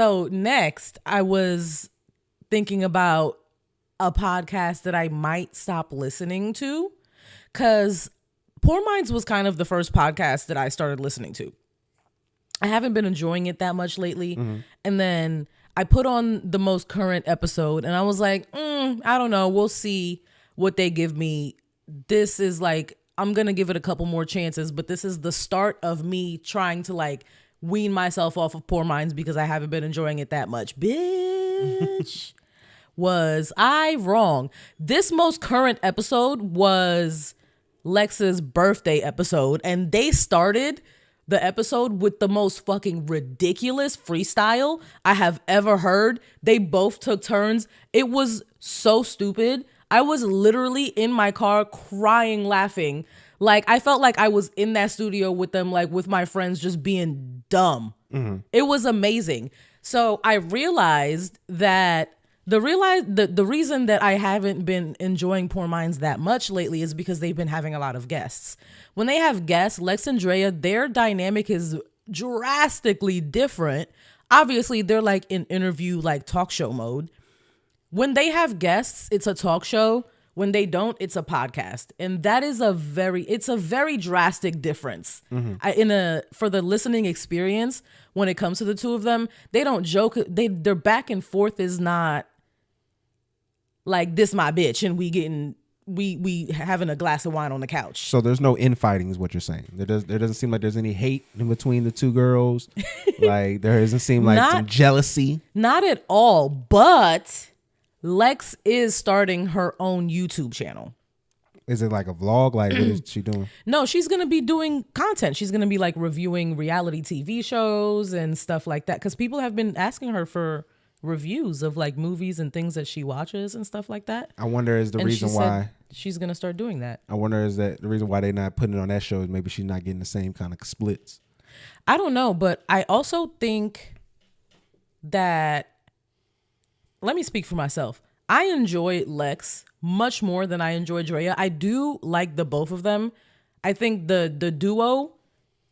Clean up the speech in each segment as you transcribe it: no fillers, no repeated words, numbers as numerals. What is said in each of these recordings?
So next, I was thinking about a podcast that I might stop listening to, because Poor Minds was kind of the first podcast that I started listening to. I haven't been enjoying it that much lately. And then I put on the most current episode and I was like, I don't know. We'll see what they give me. This is like, I'm going to give it a couple more chances, but this is the start of me trying to like wean myself off of Poor Minds because I haven't been enjoying it that much. Bitch, was I wrong? This most current episode was Lex's birthday episode, and they started the episode with the most fucking ridiculous freestyle I have ever heard. They both took turns. It was so stupid. I was literally in my car crying, laughing. Like, I felt like I was in that studio with them, like with my friends, just being dumb. It was amazing. So I realized that the reason that I haven't been enjoying Poor Minds that much lately is because they've been having a lot of guests. When they have guests, Lex and Drea, their dynamic is drastically different. Obviously, they're like in interview, like talk show mode. When they have guests, it's a talk show. When they don't, it's a podcast. And that is a very drastic difference. For the listening experience, when it comes to the two of them, they don't joke. Their back and forth is not like, this my bitch and we having a glass of wine on the couch. So there's no infighting is what you're saying. There doesn't seem like there's any hate in between the two girls. Like there doesn't seem like some jealousy. Not at all. But Lex is starting her own YouTube channel. Is it like a vlog? Like what is she doing? No, she's going to be doing content. She's going to be like reviewing reality TV shows and stuff like that. Because people have been asking her for reviews of like movies and things that she watches and stuff like that. I wonder is the reason why she's going to start doing that. I wonder is that the reason why they're not putting it on that show is maybe she's not getting the same kind of splits. I don't know. But I also think that, let me speak for myself. I enjoy Lex much more than I enjoy Drea. I do like the both of them. I think the duo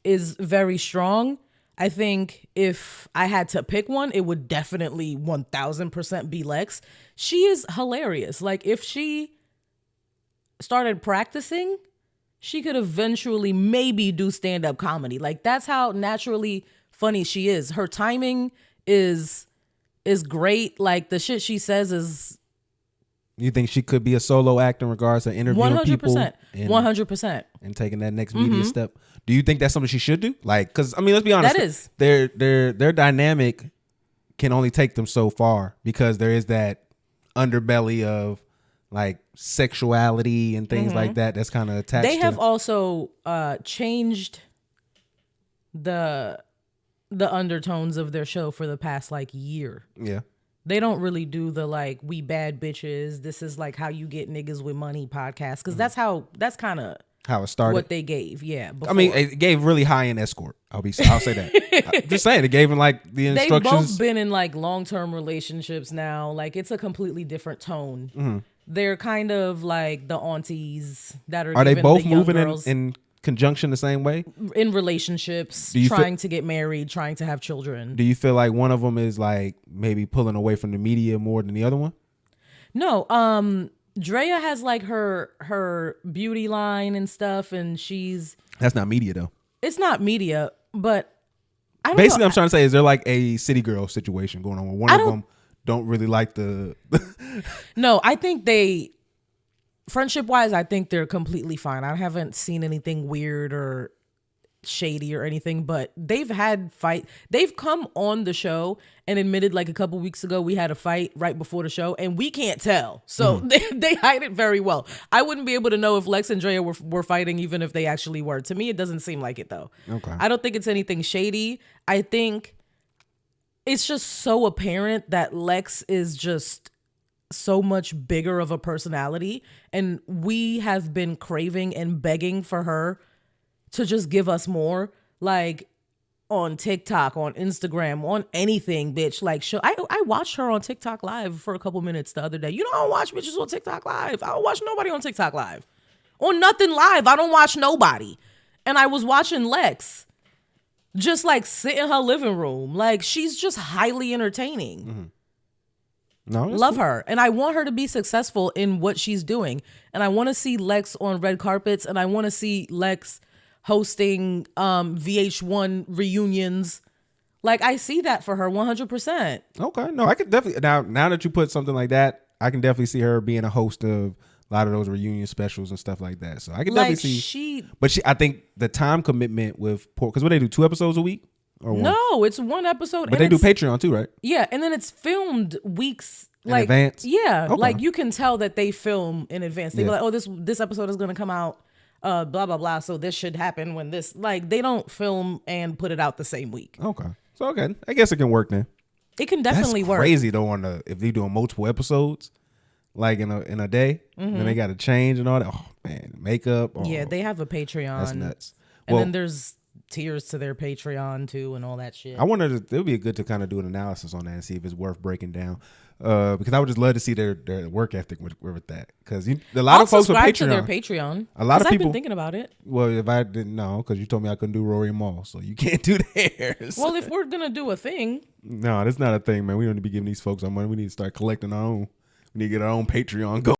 is very strong. I think if I had to pick one, it would definitely 1000% be Lex. She is hilarious. Like if she started practicing, she could eventually maybe do stand-up comedy. Like that's how naturally funny she is. Her timing is great. Like the shit she says is. You think she could be a solo act in regards to interviewing 100%, people? 100%. And taking that next media step. Do you think that's something she should do? Like, because, I mean, let's be honest. That is. Their dynamic can only take them so far because there is that underbelly of like sexuality and things like that that's kind of attached to. They have also changed the undertones of their show for the past like year. Yeah. They don't really do the like, we bad bitches, this is like how you get niggas with money podcast. Because that's kind of how it started. What they gave, yeah. Before. I mean, it gave really high end escort. I'll say that. I'm just saying, it gave them like the instructions. They've both been in like long-term relationships now. Like it's a completely different tone. They're kind of like the aunties that are. Are they both moving in conjunction the same way? In relationships, trying to get married, trying to have children. Do you feel like one of them is like maybe pulling away from the media more than the other one? No, Drea has like her beauty line and stuff, and that's not media though. It's not media, but I don't basically know. I'm trying to say is there like a city girl situation going on where one of them don't really like the No, I think they friendship wise, I think they're completely fine. I haven't seen anything weird or shady or anything, but they've had fight. They've come on the show and admitted like a couple weeks ago we had a fight right before the show and we can't tell. So they hide it very well. I wouldn't be able to know if Lex and Drea were fighting even if they actually were. To me, it doesn't seem like it though. Okay. I don't think it's anything shady. I think it's just so apparent that Lex is just so much bigger of a personality, and we have been craving and begging for her to just give us more, like on TikTok, on Instagram, on anything, bitch. Like, I watched her on TikTok live for a couple minutes the other day. You know, I don't watch bitches on TikTok live. I don't watch nobody on TikTok live. On nothing live, I don't watch nobody. And I was watching Lex, just like sit in her living room. Like she's just highly entertaining. Mm-hmm. No, Love her. And I want her to be successful in what she's doing. And I want to see Lex on red carpets, and I want to see Lex hosting VH1 reunions. Like I see that for her 100%. Okay. No, I could definitely now that you put something like that, I can definitely see her being a host of a lot of those reunion specials and stuff like that. So I can Like definitely see. But I think the time commitment with because what they do 2 episodes a week or one? No, it's 1 episode. But they do Patreon too, right? Yeah, and then it's filmed weeks in advance. Yeah, Okay. like you can tell that they film in advance. They be like, oh, this episode is gonna come out, blah blah blah. So this should happen when this. Like they don't film and put it out the same week. Okay, so okay, I guess it can work then. It can definitely work. Crazy though if they doing multiple episodes, like in a day, and they got to change and all that. Oh man, makeup. Oh, yeah, they have a Patreon. That's nuts. And then there's tiers to their Patreon too, and all that shit. I wonder it would be good to kind of do an analysis on that and see if it's worth breaking down. Because I would just love to see their work ethic with that. Because a lot of folks with Patreon. To their Patreon. A lot of people. I've been thinking about it. Well, if I didn't know, because you told me I couldn't do Rory and Maul, so you can't do theirs. Well, if we're gonna do a thing, no, that's not a thing, man. We don't need to be giving these folks our money. We need to start collecting our own. We need to get our own Patreon going.